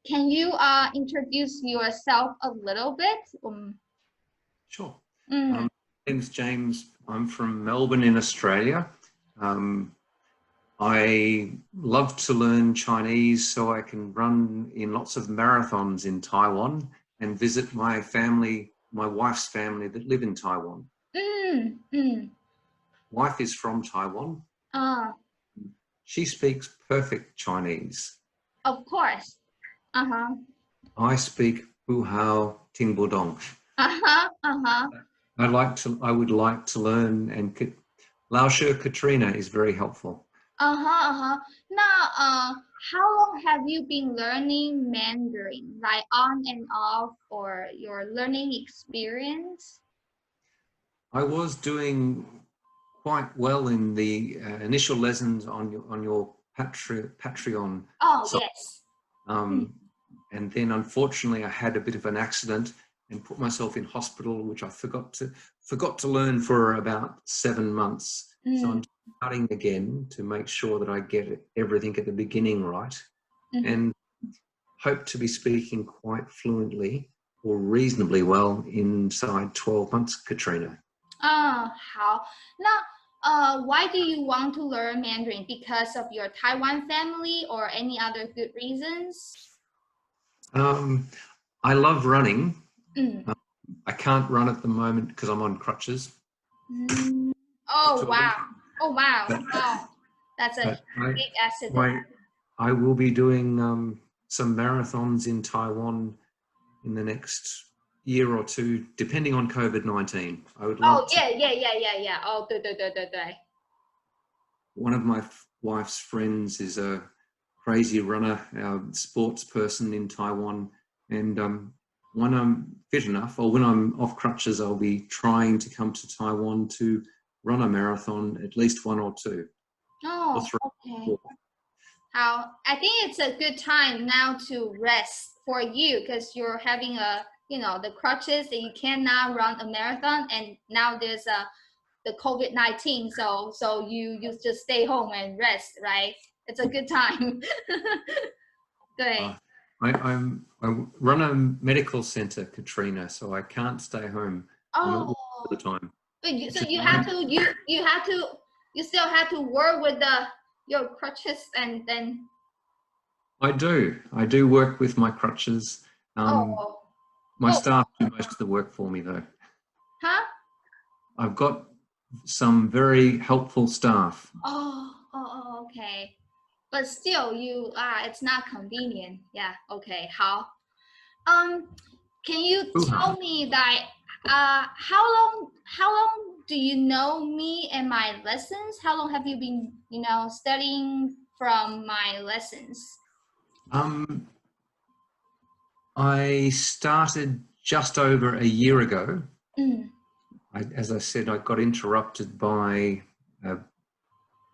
can you introduce yourself a little bit? Sure. Mm. My name's James. I'm from Melbourne in Australia. I love to learn Chinese so I can run in lots of marathons in Taiwan and visit my family, my wife's family that live in Taiwan. Wife is from Taiwan. She speaks perfect Chinese. Of course. I speak Bu Hao Ting Bu Dong. I would like to learn, and Lao Shi Katrina is very helpful. Now, how long have you been learning Mandarin? Like on and off, or your learning experience? I was doing quite well in the initial lessons on your Patreon. Oh, site. yes. And then unfortunately I had a bit of an accident and put myself in hospital, which I forgot to learn for about 7 months. So I'm starting again to make sure that I get everything at the beginning right, and hope to be speaking quite fluently or reasonably well inside 12 months, Katrina. How? Now, why do you want to learn Mandarin? Because of your Taiwan family or any other good reasons? I love running. I can't run at the moment because I'm on crutches. Oh, wow. Oh, wow. Wow. That's a big accident. I will be doing some marathons in Taiwan in the next year or two, depending on COVID-19. I would love to. Yeah. Oh, 对。One of my wife's friends is a crazy runner, a sports person in Taiwan. And when I'm fit enough, or when I'm off crutches, I'll be trying to come to Taiwan to run a marathon, at least 1 or 2. Oh, okay. I think it's a good time now to rest for you, because you're having the crutches that you cannot run a marathon, and now there's the COVID-19, so you just stay home and rest, right? It's a good time. 对。I run a medical center, Katrina, so I can't stay home all the time. So you still have to work with your crutches, and then. I do work with my crutches. My staff do most of the work for me, though. Huh? I've got some very helpful staff. Okay. But still, it's not convenient. Yeah. Okay. How? Can you tell me that how long do you know me and my lessons? How long have you been, studying from my lessons? I started just over a year ago. As I said, I got interrupted by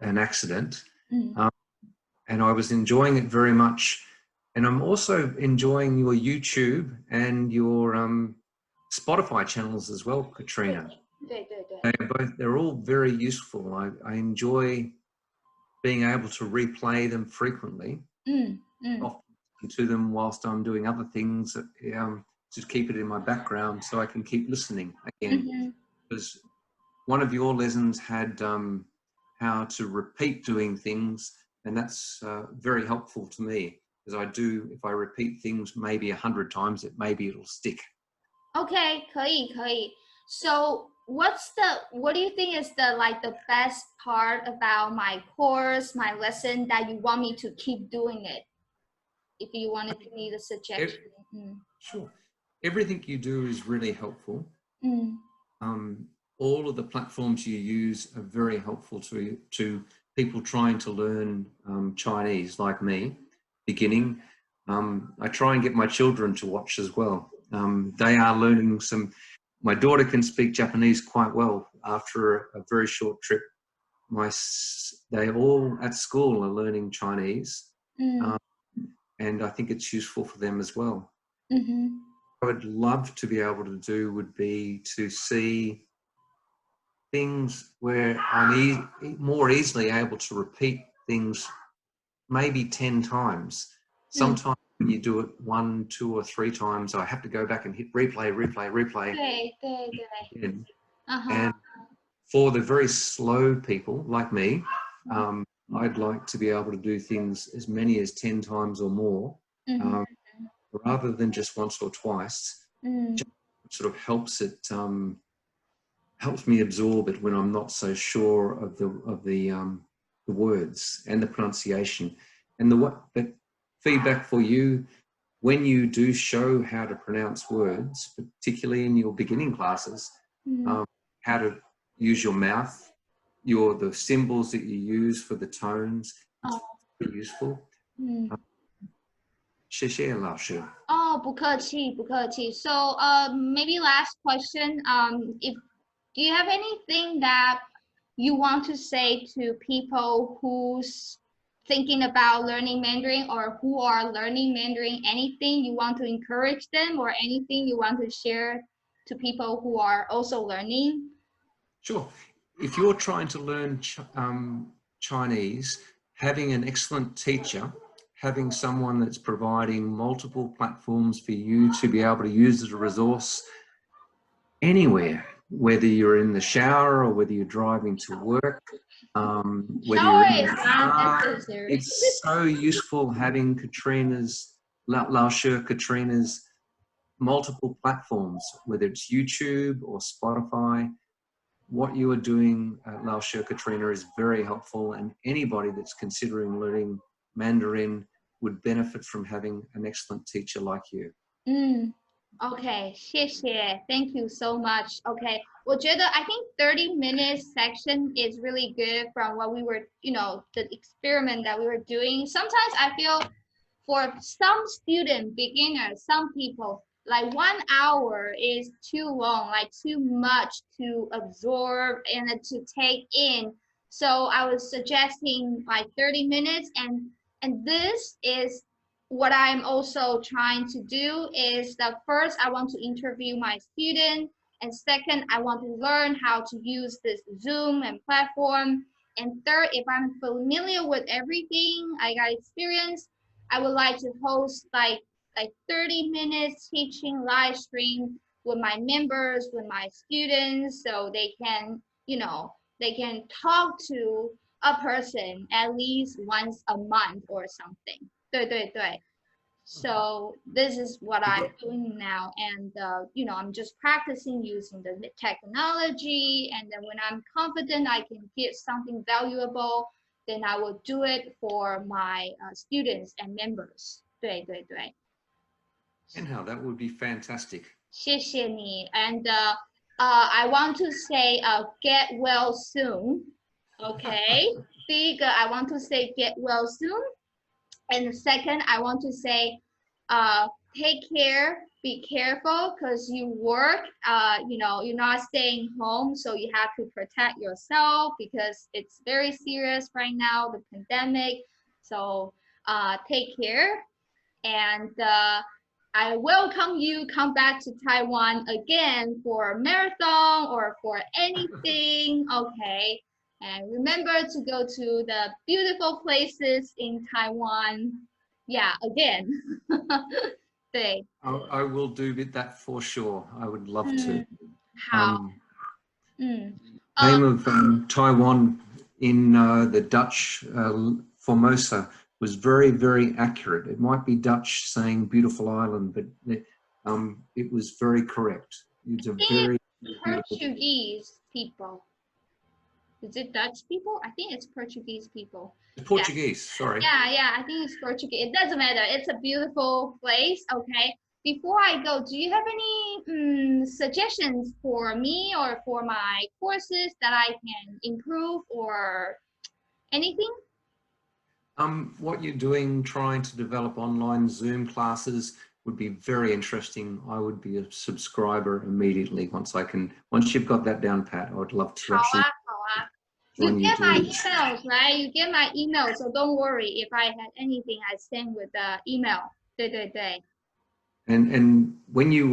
an accident, and I was enjoying it very much. And I'm also enjoying your YouTube and your Spotify channels as well, Katrina. They're all very useful. I enjoy being able to replay them frequently. Often to them whilst I'm doing other things, to keep it in my background so I can keep listening again. Because one of your lessons had how to repeat doing things, and that's very helpful to me, because if I repeat things maybe 100 times, maybe it'll stick. Okay, 可以. So what do you think is the best part about my course, my lesson, that you want me to keep doing it? If you want to give me the suggestion. Sure. Everything you do is really helpful. All of the platforms you use are very helpful to people trying to learn Chinese, like me, beginning. I try and get my children to watch as well. They are learning my daughter can speak Japanese quite well after a very short trip. They all at school are learning Chinese. And I think it's useful for them as well. What I would love to be able to do would be to see things where I'm more easily able to repeat things maybe 10 times. Sometimes when you do it 1, 2, or 3 times, I have to go back and hit replay. 对。 And for the very slow people like me, I'd like to be able to do things as many as 10 times or more, rather than just once or twice. Just sort of helps me absorb it when I'm not so sure of the words and the pronunciation. And the feedback for you, when you do show how to pronounce words, particularly in your beginning classes, how to use your mouth, the symbols that you use for the tones, it's very useful. 谢谢老师。不客气，不客气. So maybe last question. Do you have anything that you want to say to people who's thinking about learning Mandarin or who are learning Mandarin? Anything you want to encourage them or anything you want to share to people who are also learning? Sure. If you're trying to learn Chinese, having an excellent teacher, having someone that's providing multiple platforms for you to be able to use as a resource anywhere, whether you're in the shower or whether you're driving to work, whether you're in the car, it's so useful having Lao Shi Katrina's multiple platforms, whether it's YouTube or Spotify. What you are doing at Lao Shi Katrina is very helpful, and anybody that's considering learning Mandarin would benefit from having an excellent teacher like you. Okay, 谢谢. Thank you so much. Okay, 我觉得 I think 30-minute section is really good from what we were, the experiment that we were doing. Sometimes I feel for some student, beginners, some people, like 1 hour is too long, like too much to absorb and to take in. So I was suggesting like 30 minutes, and this is what I'm also trying to do is that first I want to interview my student, and second I want to learn how to use this Zoom and platform, and third, if I'm familiar with everything, I got experience, I would like to host like 30 minutes teaching live stream with my members, with my students, so they can, they can talk to a person at least once a month or something. 对对对. So this is what I'm doing now, and I'm just practicing using the technology, and then when I'm confident I can give something valuable, then I will do it for my students and members. 对对对. Anyhow, that would be fantastic. 谢谢你. And I want to say get well soon. Okay. 第一个 I want to say get well soon. And second, I want to say, take care, be careful, because you work, you're not staying home, so you have to protect yourself because it's very serious right now, the pandemic. So take care, and I welcome you come back to Taiwan again for a marathon or for anything. Okay. And remember to go to the beautiful places in Taiwan. Yeah, again. 对. I will do that for sure. I would love to. 好. Name of Taiwan in the Dutch Formosa was very, very accurate. It might be Dutch saying beautiful island, but it was very correct. It's a very Portuguese people. Is it Dutch people? I think it's Portuguese people. Portuguese, sorry. Yeah, I think it's Portuguese. It doesn't matter. It's a beautiful place. Okay. Before I go, do you have any suggestions for me or for my courses that I can improve or anything? What you're doing, trying to develop online Zoom classes would be very interesting. I would be a subscriber immediately once you've got that down pat. I would love to actually. You get my emails, right? You get my email, so don't worry. If I had anything, I send with the email. 对对对. And when you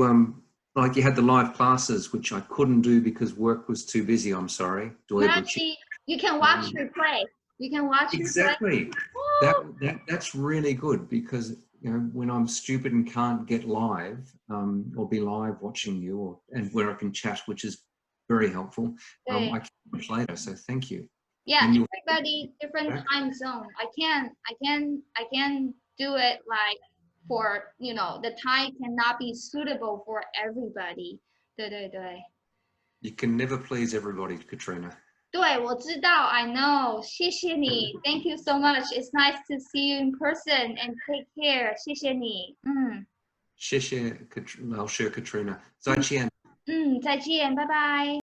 like you had the live classes, which I couldn't do because work was too busy. I'm sorry. Actually, you can watch replay. You can watch exactly. Replay. That's really good because you know, when I'm stupid and can't get live or be live watching you, and where I can chat, which is very helpful. I can watch later, so thank you. Yeah, and everybody different time zone. I can do it like for the time cannot be suitable for everybody. 对对对。You can never please everybody, Katrina. 对，我知道 I know. 谢谢你 Thank you so much. It's nice to see you in person and take care. 谢谢你。谢谢 Katrina. 再见。再见，拜拜。